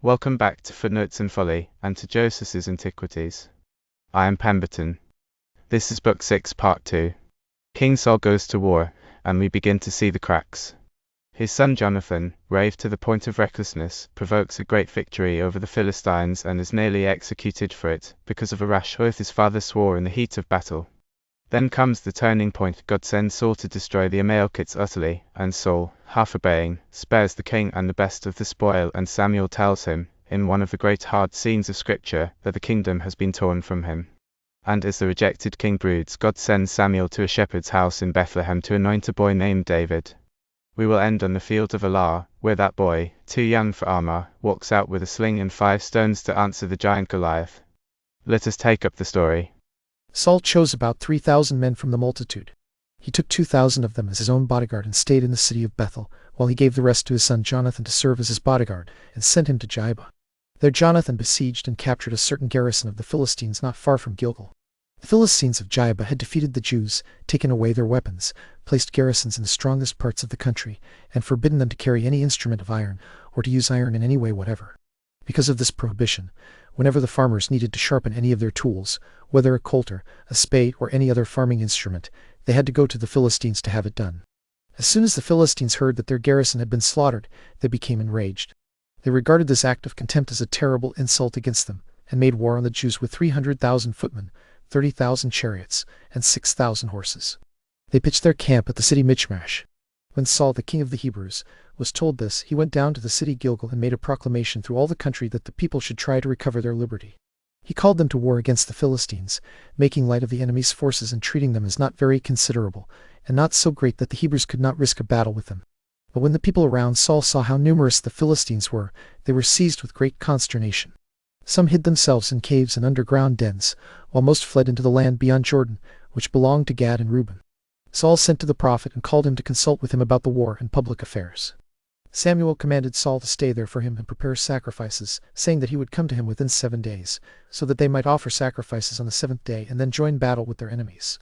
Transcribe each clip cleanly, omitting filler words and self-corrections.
Welcome back to Footnotes Folly and to Josephus' Antiquities. I am Pemberton. This is Book 6, Part 2. King Saul goes to war, and we begin to see the cracks. His son Jonathan, brave to the point of recklessness, provokes a great victory over the Philistines and is nearly executed for it, because of a rash oath his father swore in the heat of battle. Then comes the turning point. God sends Saul to destroy the Amalekites utterly, and Saul, half obeying, spares the king and the best of the spoil, and Samuel tells him, in one of the great hard scenes of Scripture, that the kingdom has been torn from him. And as the rejected king broods, God sends Samuel to a shepherd's house in Bethlehem to anoint a boy named David. We will end on the field of Elah, where that boy, too young for armor, walks out with a sling and 5 stones to answer the giant Goliath. Let us take up the story. Saul chose about 3,000 men from the multitude. He took 2,000 of them as his own bodyguard and stayed in the city of Bethel, while he gave the rest to his son Jonathan to serve as his bodyguard, and sent him to Gibeah. There Jonathan besieged and captured a certain garrison of the Philistines not far from Gilgal. The Philistines of Gibeah had defeated the Jews, taken away their weapons, placed garrisons in the strongest parts of the country, and forbidden them to carry any instrument of iron, or to use iron in any way whatever. Because of this prohibition, whenever the farmers needed to sharpen any of their tools, whether a coulter, a spade, or any other farming instrument, they had to go to the Philistines to have it done. As soon as the Philistines heard that their garrison had been slaughtered, they became enraged. They regarded this act of contempt as a terrible insult against them, and made war on the Jews with 300,000 footmen, 30,000 chariots, and 6,000 horses. They pitched their camp at the city Michmash. When Saul, the king of the Hebrews, was told this, he went down to the city Gilgal and made a proclamation through all the country that the people should try to recover their liberty. He called them to war against the Philistines, making light of the enemy's forces and treating them as not very considerable, and not so great that the Hebrews could not risk a battle with them. But when the people around Saul saw how numerous the Philistines were, they were seized with great consternation. Some hid themselves in caves and underground dens, while most fled into the land beyond Jordan, which belonged to Gad and Reuben. Saul sent to the prophet and called him to consult with him about the war and public affairs. Samuel commanded Saul to stay there for him and prepare sacrifices, saying that he would come to him within 7 days, so that they might offer sacrifices on the 7th day and then join battle with their enemies.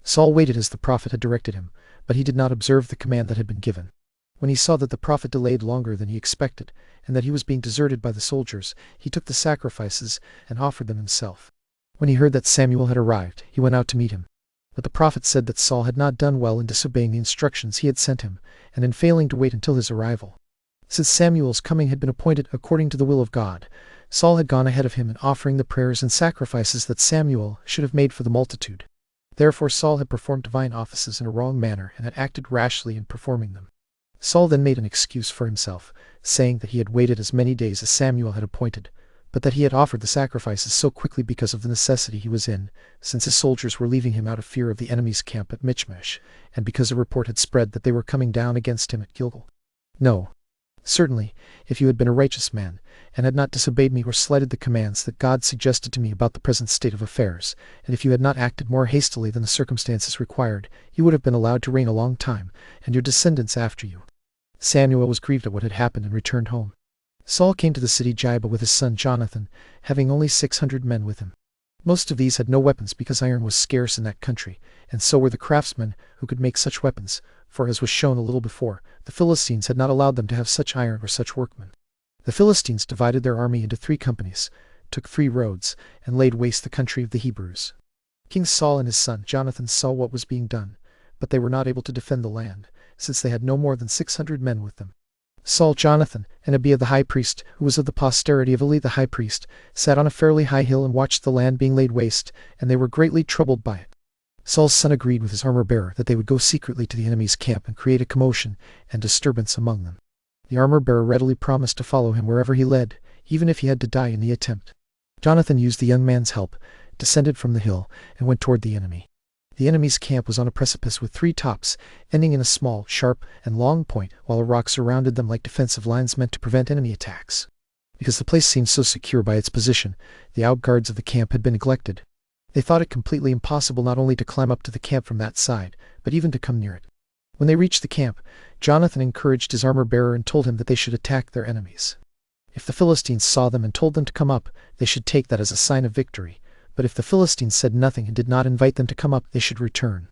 Saul waited as the prophet had directed him, but he did not observe the command that had been given. When he saw that the prophet delayed longer than he expected, and that he was being deserted by the soldiers, he took the sacrifices and offered them himself. When he heard that Samuel had arrived, he went out to meet him. But the prophet said that Saul had not done well in disobeying the instructions he had sent him, and in failing to wait until his arrival. Since Samuel's coming had been appointed according to the will of God, Saul had gone ahead of him in offering the prayers and sacrifices that Samuel should have made for the multitude. Therefore Saul had performed divine offices in a wrong manner and had acted rashly in performing them. Saul then made an excuse for himself, saying that he had waited as many days as Samuel had appointed, but that he had offered the sacrifices so quickly because of the necessity he was in, since his soldiers were leaving him out of fear of the enemy's camp at Michmash, and because a report had spread that they were coming down against him at Gilgal. No. Certainly, if you had been a righteous man, and had not disobeyed me or slighted the commands that God suggested to me about the present state of affairs, and if you had not acted more hastily than the circumstances required, you would have been allowed to reign a long time, and your descendants after you. Samuel was grieved at what had happened and returned home. Saul came to the city Gibeah with his son Jonathan, having only 600 men with him. Most of these had no weapons because iron was scarce in that country, and so were the craftsmen who could make such weapons, for as was shown a little before, the Philistines had not allowed them to have such iron or such workmen. The Philistines divided their army into 3 companies, took 3 roads, and laid waste the country of the Hebrews. King Saul and his son Jonathan saw what was being done, but they were not able to defend the land, since they had no more than 600 men with them. Saul, Jonathan, and Abiah the high priest, who was of the posterity of Eli the high priest, sat on a fairly high hill and watched the land being laid waste, and they were greatly troubled by it. Saul's son agreed with his armor-bearer that they would go secretly to the enemy's camp and create a commotion and disturbance among them. The armor-bearer readily promised to follow him wherever he led, even if he had to die in the attempt. Jonathan used the young man's help, descended from the hill, and went toward the enemy. The enemy's camp was on a precipice with 3 tops, ending in a small, sharp, and long point, while a rock surrounded them like defensive lines meant to prevent enemy attacks. Because the place seemed so secure by its position, the outguards of the camp had been neglected. They thought it completely impossible not only to climb up to the camp from that side, but even to come near it. When they reached the camp, Jonathan encouraged his armor-bearer and told him that they should attack their enemies. If the Philistines saw them and told them to come up, they should take that as a sign of victory, but if the Philistines said nothing and did not invite them to come up, they should return.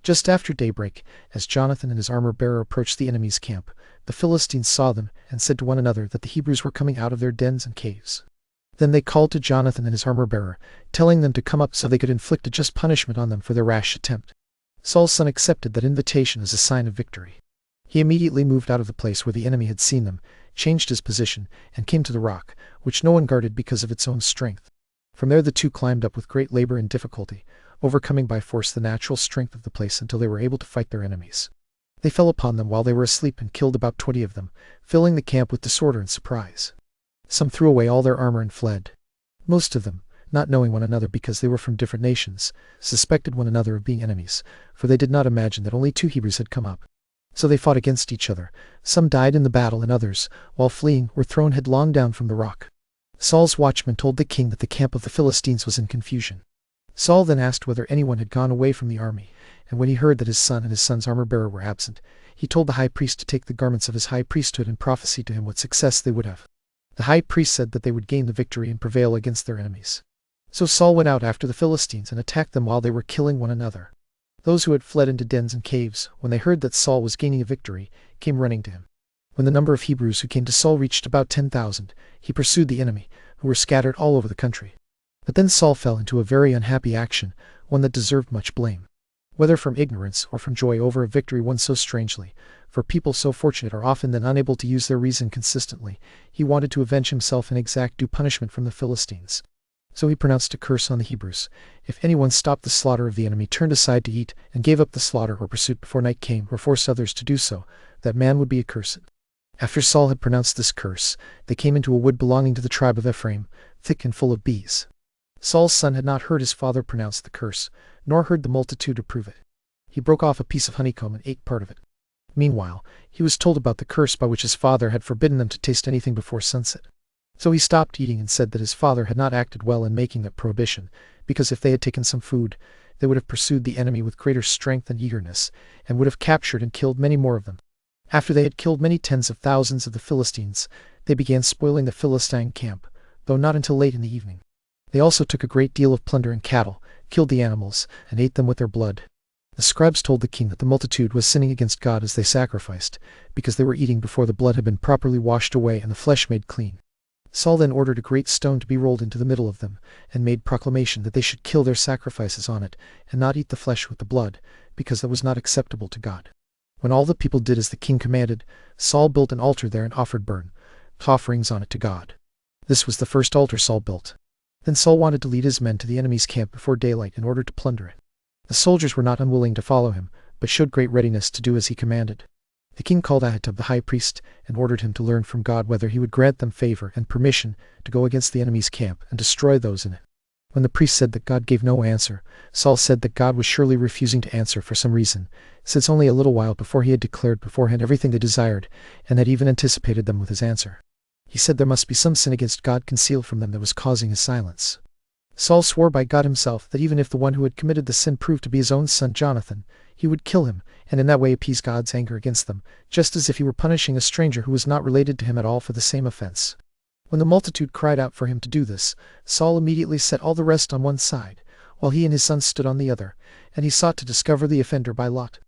Just after daybreak, as Jonathan and his armor-bearer approached the enemy's camp, the Philistines saw them and said to one another that the Hebrews were coming out of their dens and caves. Then they called to Jonathan and his armor-bearer, telling them to come up so they could inflict a just punishment on them for their rash attempt. Saul's son accepted that invitation as a sign of victory. He immediately moved out of the place where the enemy had seen them, changed his position, and came to the rock, which no one guarded because of its own strength. From there the two climbed up with great labor and difficulty, overcoming by force the natural strength of the place until they were able to fight their enemies. They fell upon them while they were asleep and killed about 20 of them, filling the camp with disorder and surprise. Some threw away all their armor and fled. Most of them, not knowing one another because they were from different nations, suspected one another of being enemies, for they did not imagine that only 2 Hebrews had come up. So they fought against each other. Some died in the battle, and others, while fleeing, were thrown headlong down from the rock. Saul's watchman told the king that the camp of the Philistines was in confusion. Saul then asked whether anyone had gone away from the army, and when he heard that his son and his son's armor-bearer were absent, he told the high priest to take the garments of his high priesthood and prophesy to him what success they would have. The high priest said that they would gain the victory and prevail against their enemies. So Saul went out after the Philistines and attacked them while they were killing one another. Those who had fled into dens and caves, when they heard that Saul was gaining a victory, came running to him. When the number of Hebrews who came to Saul reached about 10,000, he pursued the enemy, who were scattered all over the country. But then Saul fell into a very unhappy action, one that deserved much blame. Whether from ignorance or from joy over a victory won so strangely, for people so fortunate are often then unable to use their reason consistently, he wanted to avenge himself and exact due punishment from the Philistines. So he pronounced a curse on the Hebrews. If anyone stopped the slaughter of the enemy, turned aside to eat, and gave up the slaughter or pursuit before night came, or forced others to do so, that man would be accursed. After Saul had pronounced this curse, they came into a wood belonging to the tribe of Ephraim, thick and full of bees. Saul's son had not heard his father pronounce the curse, nor heard the multitude approve it. He broke off a piece of honeycomb and ate part of it. Meanwhile, he was told about the curse by which his father had forbidden them to taste anything before sunset. So he stopped eating and said that his father had not acted well in making that prohibition, because if they had taken some food, they would have pursued the enemy with greater strength and eagerness, and would have captured and killed many more of them. After they had killed many tens of thousands of the Philistines, they began spoiling the Philistine camp, though not until late in the evening. They also took a great deal of plunder and cattle, killed the animals, and ate them with their blood. The scribes told the king that the multitude was sinning against God as they sacrificed, because they were eating before the blood had been properly washed away and the flesh made clean. Saul then ordered a great stone to be rolled into the middle of them, and made proclamation that they should kill their sacrifices on it, and not eat the flesh with the blood, because that was not acceptable to God. When all the people did as the king commanded, Saul built an altar there and offered burnt offerings on it to God. This was the first altar Saul built. Then Saul wanted to lead his men to the enemy's camp before daylight in order to plunder it. The soldiers were not unwilling to follow him, but showed great readiness to do as he commanded. The king called Ahitub the high priest, and ordered him to learn from God whether he would grant them favor and permission to go against the enemy's camp and destroy those in it. When the priest said that God gave no answer, Saul said that God was surely refusing to answer for some reason, since only a little while before he had declared beforehand everything they desired, and had even anticipated them with his answer. He said there must be some sin against God concealed from them that was causing his silence. Saul swore by God himself that even if the one who had committed the sin proved to be his own son Jonathan, he would kill him, and in that way appease God's anger against them, just as if he were punishing a stranger who was not related to him at all for the same offense. When the multitude cried out for him to do this, Saul immediately set all the rest on one side, while he and his sons stood on the other, and he sought to discover the offender by lot.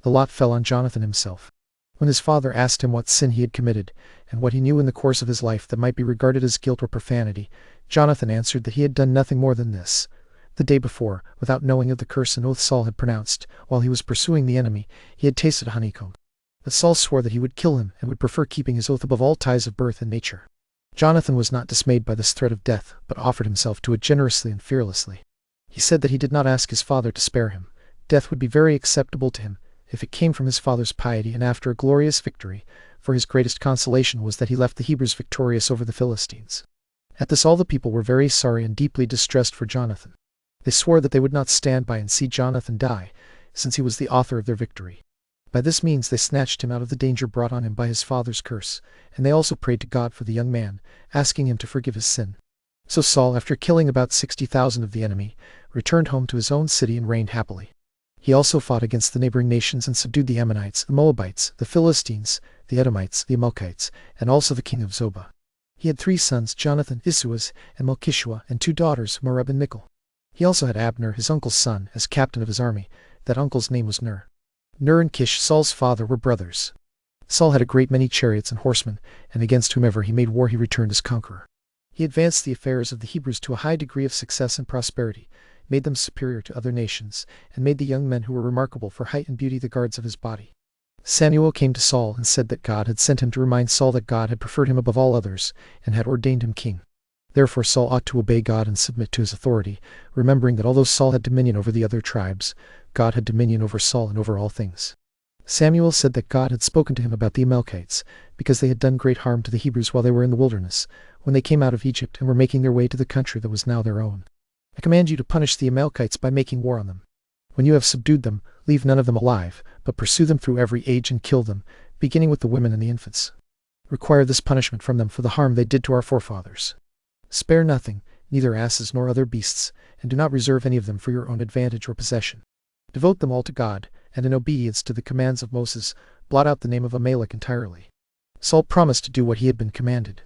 The lot fell on Jonathan himself. When his father asked him what sin he had committed, and what he knew in the course of his life that might be regarded as guilt or profanity, Jonathan answered that he had done nothing more than this. The day before, without knowing of the curse and oath Saul had pronounced, while he was pursuing the enemy, he had tasted honeycomb. But Saul swore that he would kill him, and would prefer keeping his oath above all ties of birth and nature. Jonathan was not dismayed by this threat of death, but offered himself to it generously and fearlessly. He said that he did not ask his father to spare him. Death would be very acceptable to him, if it came from his father's piety and after a glorious victory, for his greatest consolation was that he left the Hebrews victorious over the Philistines. At this all the people were very sorry and deeply distressed for Jonathan. They swore that they would not stand by and see Jonathan die, since he was the author of their victory. By this means they snatched him out of the danger brought on him by his father's curse, and they also prayed to God for the young man, asking him to forgive his sin. So Saul, after killing about 60,000 of the enemy, returned home to his own city and reigned happily. He also fought against the neighboring nations and subdued the Ammonites, the Moabites, the Philistines, the Edomites, the Amalekites, and also the king of Zobah. He had 3 sons, Jonathan, Isuaz, and Malchishua, and 2 daughters, Merab and Michal. He also had Abner, his uncle's son, as captain of his army. that uncle's name was Ner. Ner and Kish, Saul's father, were brothers. Saul had a great many chariots and horsemen, and against whomever he made war he returned as conqueror. He advanced the affairs of the Hebrews to a high degree of success and prosperity, made them superior to other nations, and made the young men who were remarkable for height and beauty the guards of his body. Samuel came to Saul and said that God had sent him to remind Saul that God had preferred him above all others, and had ordained him king. Therefore Saul ought to obey God and submit to his authority, remembering that although Saul had dominion over the other tribes, God had dominion over Saul and over all things. Samuel said that God had spoken to him about the Amalekites, because they had done great harm to the Hebrews while they were in the wilderness, when they came out of Egypt and were making their way to the country that was now their own. I command you to punish the Amalekites by making war on them. When you have subdued them, leave none of them alive, but pursue them through every age and kill them, beginning with the women and the infants. Require this punishment from them for the harm they did to our forefathers. Spare nothing, neither asses nor other beasts, and do not reserve any of them for your own advantage or possession. Devote them all to God, and in obedience to the commands of Moses, blot out the name of Amalek entirely. Saul promised to do what he had been commanded.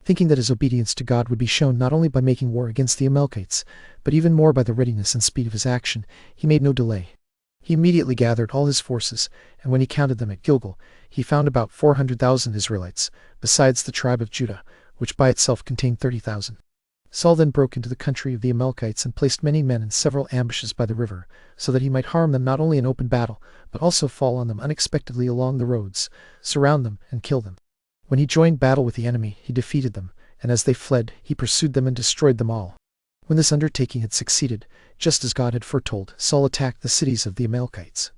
Thinking that his obedience to God would be shown not only by making war against the Amalekites, but even more by the readiness and speed of his action, he made no delay. He immediately gathered all his forces, and when he counted them at Gilgal, he found about 400,000 Israelites, besides the tribe of Judah, which by itself contained 30,000. Saul then broke into the country of the Amalekites and placed many men in several ambushes by the river, so that he might harm them not only in open battle, but also fall on them unexpectedly along the roads, surround them, and kill them. When he joined battle with the enemy, he defeated them, and as they fled, he pursued them and destroyed them all. When this undertaking had succeeded, just as God had foretold, Saul attacked the cities of the Amalekites.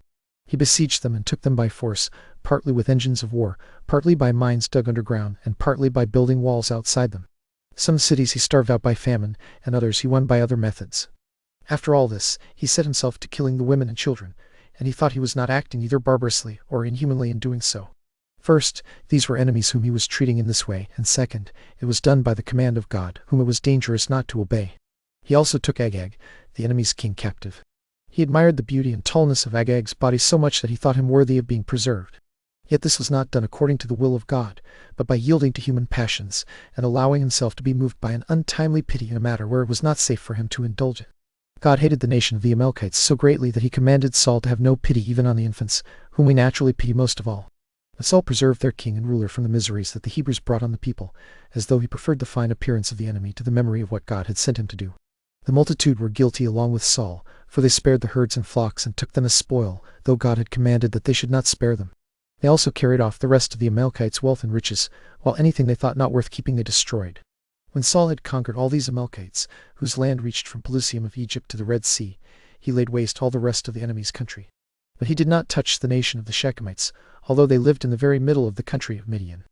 He besieged them and took them by force, partly with engines of war, partly by mines dug underground, and partly by building walls outside them. Some cities he starved out by famine, and others he won by other methods. After all this, he set himself to killing the women and children, and he thought he was not acting either barbarously or inhumanly in doing so. First, these were enemies whom he was treating in this way, and second, it was done by the command of God, whom it was dangerous not to obey. He also took Agag, the enemy's king, captive. He admired the beauty and tallness of Agag's body so much that he thought him worthy of being preserved. Yet this was not done according to the will of God, but by yielding to human passions, and allowing himself to be moved by an untimely pity in a matter where it was not safe for him to indulge it. God hated the nation of the Amalekites so greatly that he commanded Saul to have no pity even on the infants, whom we naturally pity most of all. But Saul preserved their king and ruler from the miseries that the Hebrews brought on the people, as though he preferred the fine appearance of the enemy to the memory of what God had sent him to do. The multitude were guilty along with Saul, for they spared the herds and flocks and took them as spoil, though God had commanded that they should not spare them. They also carried off the rest of the Amalekites' wealth and riches, while anything they thought not worth keeping they destroyed. When Saul had conquered all these Amalekites, whose land reached from Pelusium of Egypt to the Red Sea, he laid waste all the rest of the enemy's country. But he did not touch the nation of the Shechemites, although they lived in the very middle of the country of Midian.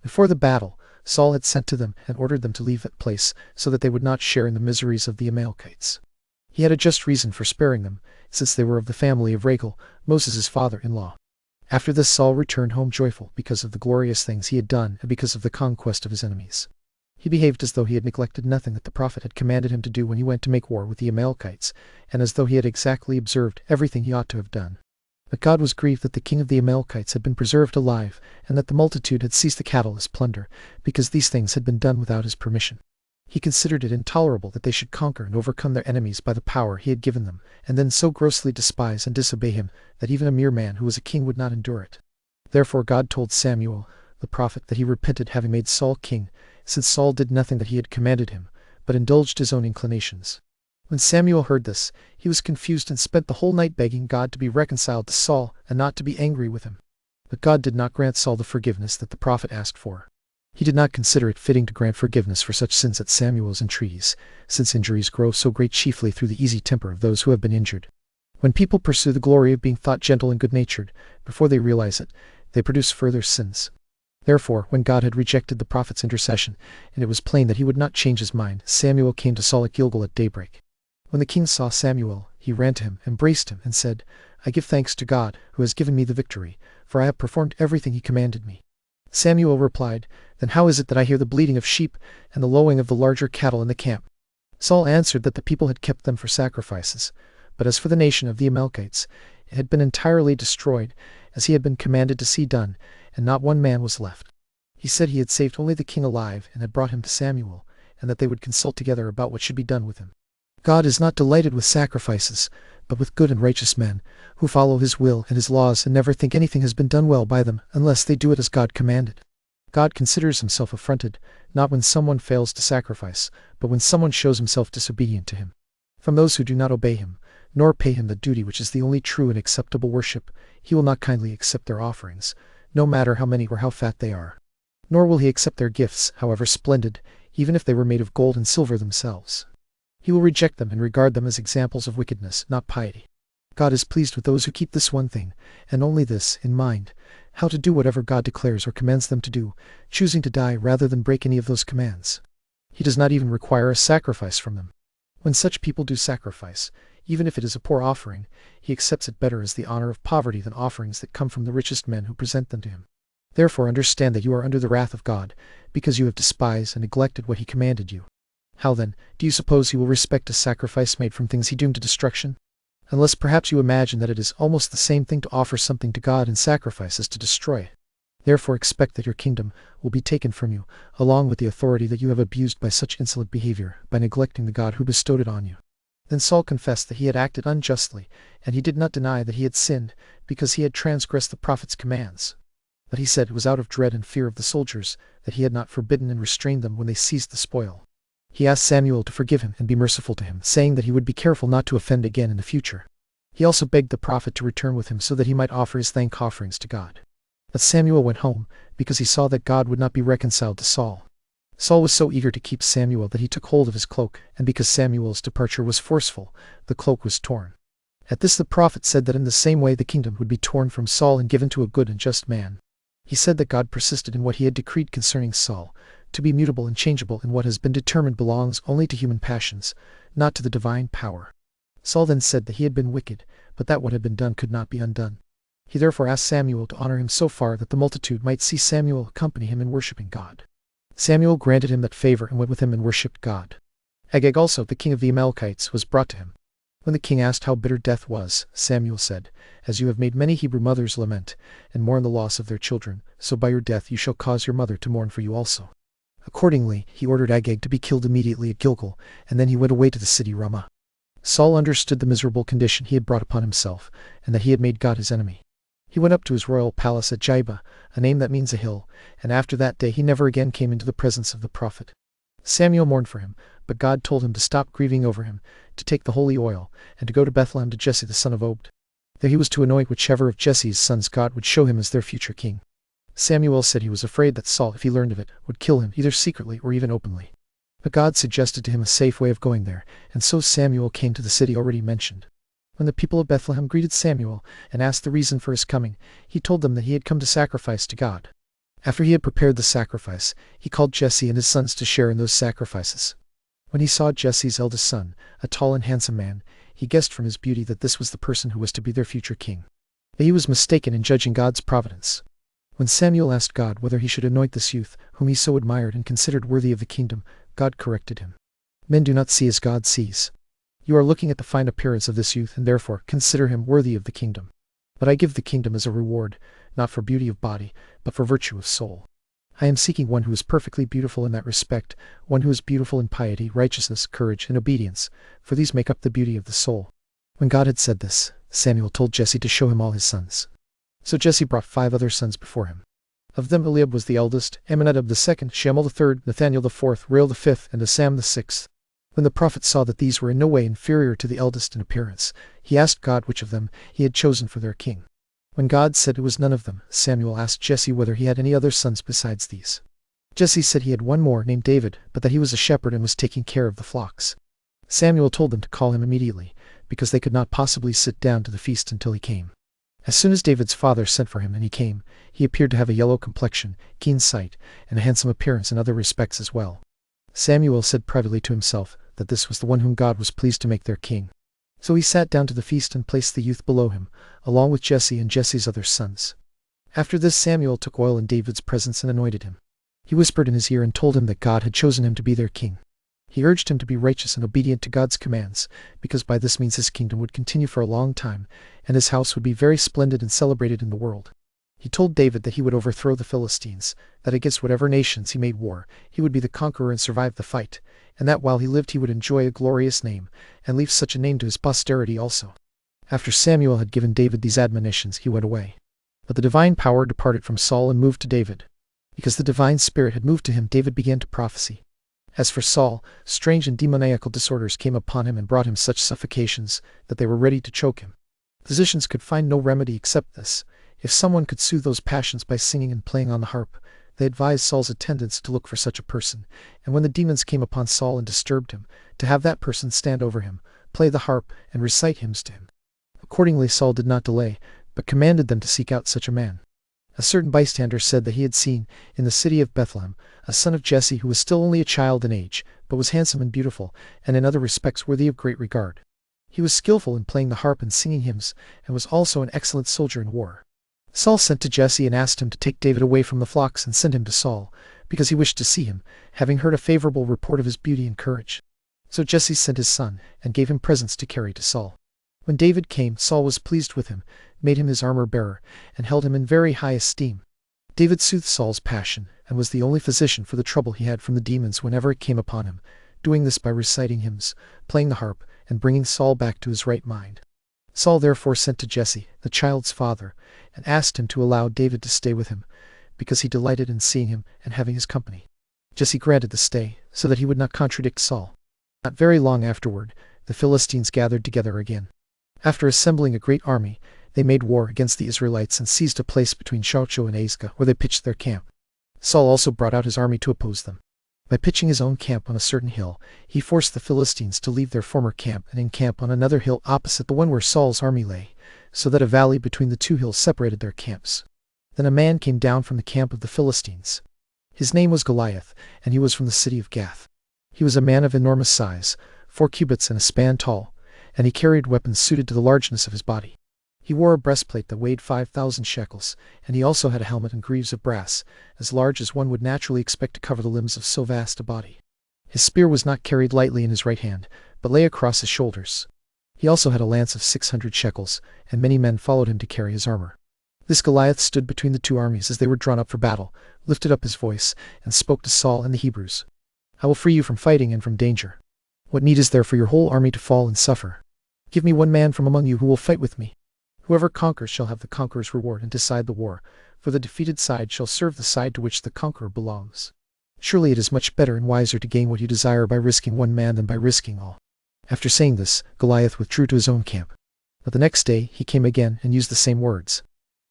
Before the battle, Saul had sent to them and ordered them to leave that place, so that they would not share in the miseries of the Amalekites. He had a just reason for sparing them, since they were of the family of Rachel, Moses' father-in-law. After this Saul returned home joyful because of the glorious things he had done and because of the conquest of his enemies. He behaved as though he had neglected nothing that the prophet had commanded him to do when he went to make war with the Amalekites, and as though he had exactly observed everything he ought to have done. But God was grieved that the king of the Amalekites had been preserved alive, and that the multitude had seized the cattle as plunder, because these things had been done without his permission. He considered it intolerable that they should conquer and overcome their enemies by the power he had given them, and then so grossly despise and disobey him that even a mere man who was a king would not endure it. Therefore God told Samuel, the prophet, that he repented having made Saul king, since Saul did nothing that he had commanded him, but indulged his own inclinations. When Samuel heard this, he was confused and spent the whole night begging God to be reconciled to Saul and not to be angry with him. But God did not grant Saul the forgiveness that the prophet asked for. He did not consider it fitting to grant forgiveness for such sins at Samuel's entreaties, since injuries grow so great chiefly through the easy temper of those who have been injured. When people pursue the glory of being thought gentle and good-natured, before they realize it, they produce further sins. Therefore, when God had rejected the prophet's intercession, and it was plain that he would not change his mind, Samuel came to Saul at Gilgal at daybreak. When the king saw Samuel, he ran to him, embraced him, and said, "I give thanks to God, who has given me the victory, for I have performed everything he commanded me." Samuel replied, "Then how is it that I hear the bleating of sheep and the lowing of the larger cattle in the camp?" Saul answered that the people had kept them for sacrifices, but as for the nation of the Amalekites, it had been entirely destroyed, as he had been commanded to see done, and not one man was left. He said he had saved only the king alive and had brought him to Samuel, and that they would consult together about what should be done with him. God is not delighted with sacrifices, but with good and righteous men, who follow his will and his laws and never think anything has been done well by them, unless they do it as God commanded. God considers himself affronted, not when someone fails to sacrifice, but when someone shows himself disobedient to him. From those who do not obey him, nor pay him the duty which is the only true and acceptable worship, he will not kindly accept their offerings, no matter how many or how fat they are. Nor will he accept their gifts, however splendid, even if they were made of gold and silver themselves. He will reject them and regard them as examples of wickedness, not piety. God is pleased with those who keep this one thing, and only this, in mind, how to do whatever God declares or commands them to do, choosing to die rather than break any of those commands. He does not even require a sacrifice from them. When such people do sacrifice, even if it is a poor offering, he accepts it better as the honor of poverty than offerings that come from the richest men who present them to him. Therefore understand that you are under the wrath of God, because you have despised and neglected what he commanded you. How then, do you suppose he will respect a sacrifice made from things he doomed to destruction? Unless perhaps you imagine that it is almost the same thing to offer something to God in sacrifice as to destroy. Therefore expect that your kingdom will be taken from you, along with the authority that you have abused by such insolent behavior, by neglecting the God who bestowed it on you. Then Saul confessed that he had acted unjustly, and he did not deny that he had sinned, because he had transgressed the prophet's commands. But he said it was out of dread and fear of the soldiers, that he had not forbidden and restrained them when they seized the spoil. He asked Samuel to forgive him and be merciful to him, saying that he would be careful not to offend again in the future. He also begged the prophet to return with him so that he might offer his thank offerings to God. But Samuel went home, because he saw that God would not be reconciled to Saul. Saul was so eager to keep Samuel that he took hold of his cloak, and because Samuel's departure was forceful, the cloak was torn. At this the prophet said that in the same way the kingdom would be torn from Saul and given to a good and just man. He said that God persisted in what he had decreed concerning Saul. To be mutable and changeable in what has been determined belongs only to human passions, not to the divine power. Saul then said that he had been wicked, but that what had been done could not be undone. He therefore asked Samuel to honor him so far that the multitude might see Samuel accompany him in worshipping God. Samuel granted him that favor and went with him and worshipped God. Agag also, the king of the Amalekites, was brought to him. When the king asked how bitter death was, Samuel said, "As you have made many Hebrew mothers lament, and mourn the loss of their children, so by your death you shall cause your mother to mourn for you also." Accordingly, he ordered Agag to be killed immediately at Gilgal, and then he went away to the city Ramah. Saul understood the miserable condition he had brought upon himself, and that he had made God his enemy. He went up to his royal palace at Jibah, a name that means a hill, and after that day he never again came into the presence of the prophet. Samuel mourned for him, but God told him to stop grieving over him, to take the holy oil, and to go to Bethlehem to Jesse the son of Obed. There he was to anoint whichever of Jesse's sons God would show him as their future king. Samuel said he was afraid that Saul, if he learned of it, would kill him either secretly or even openly. But God suggested to him a safe way of going there, and so Samuel came to the city already mentioned. When the people of Bethlehem greeted Samuel and asked the reason for his coming, he told them that he had come to sacrifice to God. After he had prepared the sacrifice, he called Jesse and his sons to share in those sacrifices. When he saw Jesse's eldest son, a tall and handsome man, he guessed from his beauty that this was the person who was to be their future king. But he was mistaken in judging God's providence. When Samuel asked God whether he should anoint this youth, whom he so admired and considered worthy of the kingdom, God corrected him. Men do not see as God sees. You are looking at the fine appearance of this youth, and therefore consider him worthy of the kingdom. But I give the kingdom as a reward, not for beauty of body, but for virtue of soul. I am seeking one who is perfectly beautiful in that respect, one who is beautiful in piety, righteousness, courage, and obedience, for these make up the beauty of the soul. When God had said this, Samuel told Jesse to show him all his sons. So Jesse brought 5 other sons before him. Of them Eliab was the eldest, Amminadab the second, Shammah the third, Nathaniel the fourth, Rael the fifth, and Asam the sixth. When the prophet saw that these were in no way inferior to the eldest in appearance, he asked God which of them he had chosen for their king. When God said it was none of them, Samuel asked Jesse whether he had any other sons besides these. Jesse said he had one more, named David, but that he was a shepherd and was taking care of the flocks. Samuel told them to call him immediately, because they could not possibly sit down to the feast until he came. As soon as David's father sent for him and he came, he appeared to have a yellow complexion, keen sight, and a handsome appearance in other respects as well. Samuel said privately to himself that this was the one whom God was pleased to make their king. So he sat down to the feast and placed the youth below him, along with Jesse and Jesse's other sons. After this Samuel took oil in David's presence and anointed him. He whispered in his ear and told him that God had chosen him to be their king. He urged him to be righteous and obedient to God's commands, because by this means his kingdom would continue for a long time, and his house would be very splendid and celebrated in the world. He told David that he would overthrow the Philistines, that against whatever nations he made war, he would be the conqueror and survive the fight, and that while he lived he would enjoy a glorious name, and leave such a name to his posterity also. After Samuel had given David these admonitions, he went away. But the divine power departed from Saul and moved to David. Because the divine spirit had moved to him, David began to prophesy. As for Saul, strange and demoniacal disorders came upon him and brought him such suffocations that they were ready to choke him. Physicians could find no remedy except this. If someone could soothe those passions by singing and playing on the harp, they advised Saul's attendants to look for such a person, and when the demons came upon Saul and disturbed him, to have that person stand over him, play the harp, and recite hymns to him. Accordingly Saul did not delay, but commanded them to seek out such a man. A certain bystander said that he had seen, in the city of Bethlehem, a son of Jesse who was still only a child in age, but was handsome and beautiful, and in other respects worthy of great regard. He was skillful in playing the harp and singing hymns, and was also an excellent soldier in war. Saul sent to Jesse and asked him to take David away from the flocks and send him to Saul, because he wished to see him, having heard a favorable report of his beauty and courage. So Jesse sent his son, and gave him presents to carry to Saul. When David came, Saul was pleased with him, made him his armor-bearer, and held him in very high esteem. David soothed Saul's passion, and was the only physician for the trouble he had from the demons whenever it came upon him, doing this by reciting hymns, playing the harp, and bringing Saul back to his right mind. Saul therefore sent to Jesse, the child's father, and asked him to allow David to stay with him, because he delighted in seeing him and having his company. Jesse granted the stay, so that he would not contradict Saul. Not very long afterward, the Philistines gathered together again. After assembling a great army, they made war against the Israelites and seized a place between Shocho and Azekah, where they pitched their camp. Saul also brought out his army to oppose them. By pitching his own camp on a certain hill, he forced the Philistines to leave their former camp and encamp on another hill opposite the one where Saul's army lay, so that a valley between the two hills separated their camps. Then a man came down from the camp of the Philistines. His name was Goliath, and he was from the city of Gath. He was a man of enormous size, 4 cubits and a span tall, and he carried weapons suited to the largeness of his body. He wore a breastplate that weighed 5,000 shekels, and he also had a helmet and greaves of brass, as large as one would naturally expect to cover the limbs of so vast a body. His spear was not carried lightly in his right hand, but lay across his shoulders. He also had a lance of 600 shekels, and many men followed him to carry his armor. This Goliath stood between the two armies as they were drawn up for battle, lifted up his voice, and spoke to Saul and the Hebrews. "I will free you from fighting and from danger. What need is there for your whole army to fall and suffer? Give me one man from among you who will fight with me. Whoever conquers shall have the conqueror's reward and decide the war, for the defeated side shall serve the side to which the conqueror belongs. Surely it is much better and wiser to gain what you desire by risking one man than by risking all." After saying this, Goliath withdrew to his own camp. But the next day he came again and used the same words.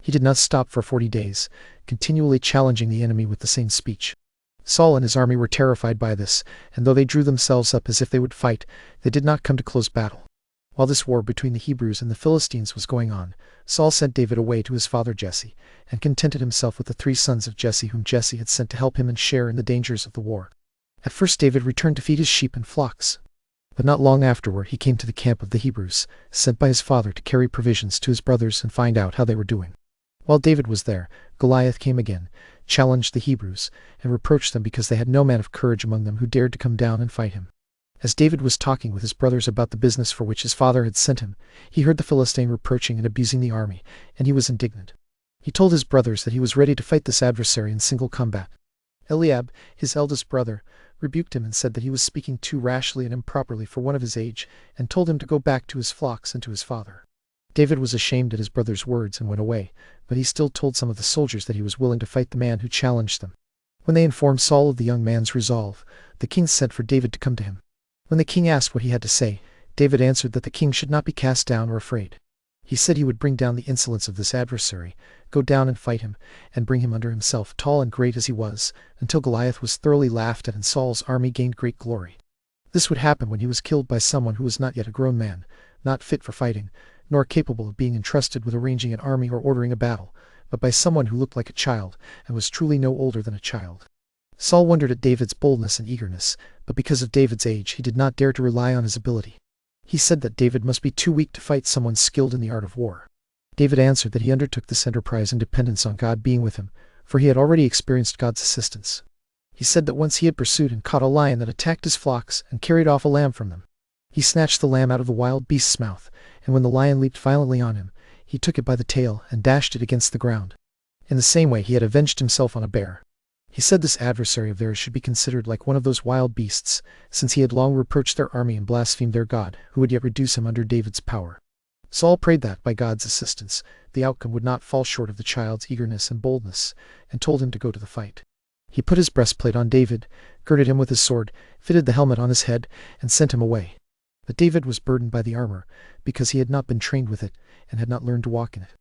He did not stop for 40 days, continually challenging the enemy with the same speech. Saul and his army were terrified by this, and though they drew themselves up as if they would fight, they did not come to close battle. While this war between the Hebrews and the Philistines was going on, Saul sent David away to his father Jesse, and contented himself with the 3 sons of Jesse whom Jesse had sent to help him and share in the dangers of the war. At first David returned to feed his sheep and flocks. But not long afterward he came to the camp of the Hebrews, sent by his father to carry provisions to his brothers and find out how they were doing. While David was there, Goliath came again, challenged the Hebrews, and reproached them because they had no man of courage among them who dared to come down and fight him. As David was talking with his brothers about the business for which his father had sent him, he heard the Philistine reproaching and abusing the army, and he was indignant. He told his brothers that he was ready to fight this adversary in single combat. Eliab, his eldest brother, rebuked him and said that he was speaking too rashly and improperly for one of his age, and told him to go back to his flocks and to his father. David was ashamed at his brother's words and went away, but he still told some of the soldiers that he was willing to fight the man who challenged them. When they informed Saul of the young man's resolve, the king sent for David to come to him. When the king asked what he had to say, David answered that the king should not be cast down or afraid. He said he would bring down the insolence of this adversary, go down and fight him, and bring him under himself, tall and great as he was, until Goliath was thoroughly laughed at and Saul's army gained great glory. This would happen when he was killed by someone who was not yet a grown man, not fit for fighting, nor capable of being entrusted with arranging an army or ordering a battle, but by someone who looked like a child, and was truly no older than a child. Saul wondered at David's boldness and eagerness, but because of David's age he did not dare to rely on his ability. He said that David must be too weak to fight someone skilled in the art of war. David answered that he undertook this enterprise in dependence on God being with him, for he had already experienced God's assistance. He said that once he had pursued and caught a lion that attacked his flocks and carried off a lamb from them. He snatched the lamb out of the wild beast's mouth, and when the lion leaped violently on him, he took it by the tail and dashed it against the ground. In the same way he had avenged himself on a bear. He said this adversary of theirs should be considered like one of those wild beasts, since he had long reproached their army and blasphemed their God, who would yet reduce him under David's power. Saul prayed that, by God's assistance, the outcome would not fall short of the child's eagerness and boldness, and told him to go to the fight. He put his breastplate on David, girded him with his sword, fitted the helmet on his head, and sent him away. But David was burdened by the armor, because he had not been trained with it, and had not learned to walk in it.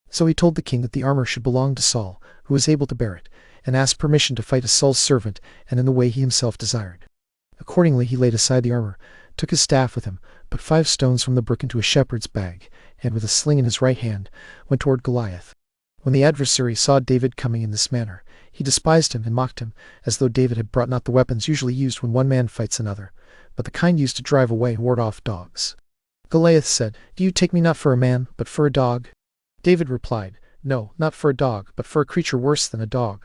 So he told the king that the armor should belong to Saul, who was able to bear it, and asked permission to fight as Saul's servant, and in the way he himself desired. Accordingly he laid aside the armor, took his staff with him, put 5 stones from the brook into a shepherd's bag, and with a sling in his right hand, went toward Goliath. When the adversary saw David coming in this manner, he despised him and mocked him, as though David had brought not the weapons usually used when one man fights another, but the kind used to drive away and ward off dogs. Goliath said, "Do you take me not for a man, but for a dog?" David replied, "No, not for a dog, but for a creature worse than a dog."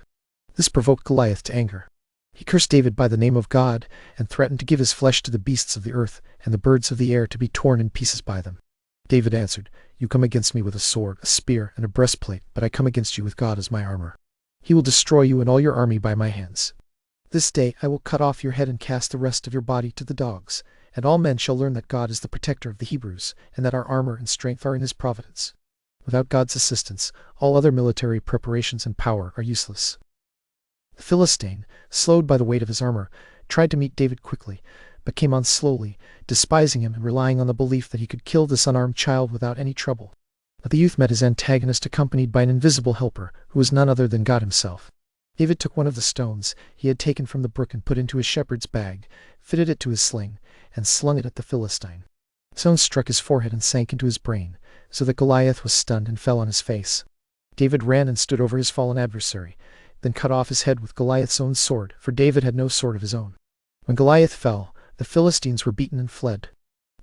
This provoked Goliath to anger. He cursed David by the name of God, and threatened to give his flesh to the beasts of the earth, and the birds of the air to be torn in pieces by them. David answered, "You come against me with a sword, a spear, and a breastplate, but I come against you with God as my armor. He will destroy you and all your army by my hands. This day I will cut off your head and cast the rest of your body to the dogs, and all men shall learn that God is the protector of the Hebrews, and that our armor and strength are in his providence. Without God's assistance, all other military preparations and power are useless." The Philistine, slowed by the weight of his armor, tried to meet David quickly, but came on slowly, despising him and relying on the belief that he could kill this unarmed child without any trouble. But the youth met his antagonist accompanied by an invisible helper, who was none other than God himself. David took one of the stones he had taken from the brook and put into his shepherd's bag, fitted it to his sling, and slung it at the Philistine. The stone struck his forehead and sank into his brain, so that Goliath was stunned and fell on his face. David ran and stood over his fallen adversary, then cut off his head with Goliath's own sword, for David had no sword of his own. When Goliath fell, the Philistines were beaten and fled.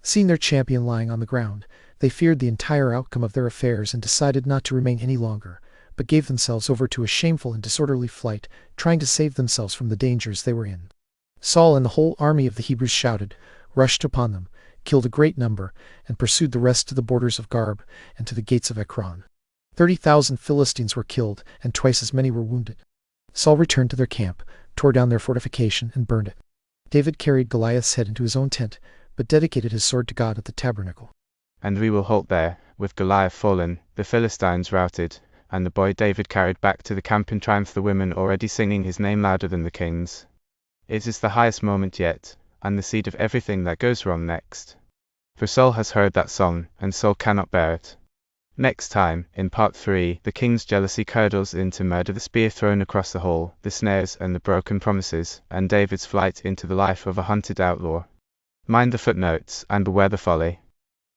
Seeing their champion lying on the ground, they feared the entire outcome of their affairs and decided not to remain any longer, but gave themselves over to a shameful and disorderly flight, trying to save themselves from the dangers they were in. Saul and the whole army of the Hebrews shouted, rushed upon them, killed a great number, and pursued the rest to the borders of Garb and to the gates of Ekron. 30,000 Philistines were killed, and twice as many were wounded. Saul returned to their camp, tore down their fortification, and burned it. David carried Goliath's head into his own tent, but dedicated his sword to God at the tabernacle. And we will halt there, with Goliath fallen, the Philistines routed, and the boy David carried back to the camp in triumph, the women already singing his name louder than the king's. It is the highest moment yet, and the seed of everything that goes wrong next. For Saul has heard that song, and Saul cannot bear it. Next time, in part 3, the king's jealousy curdles into murder, the spear thrown across the hall, the snares and the broken promises, and David's flight into the life of a hunted outlaw. Mind the footnotes, and beware the folly.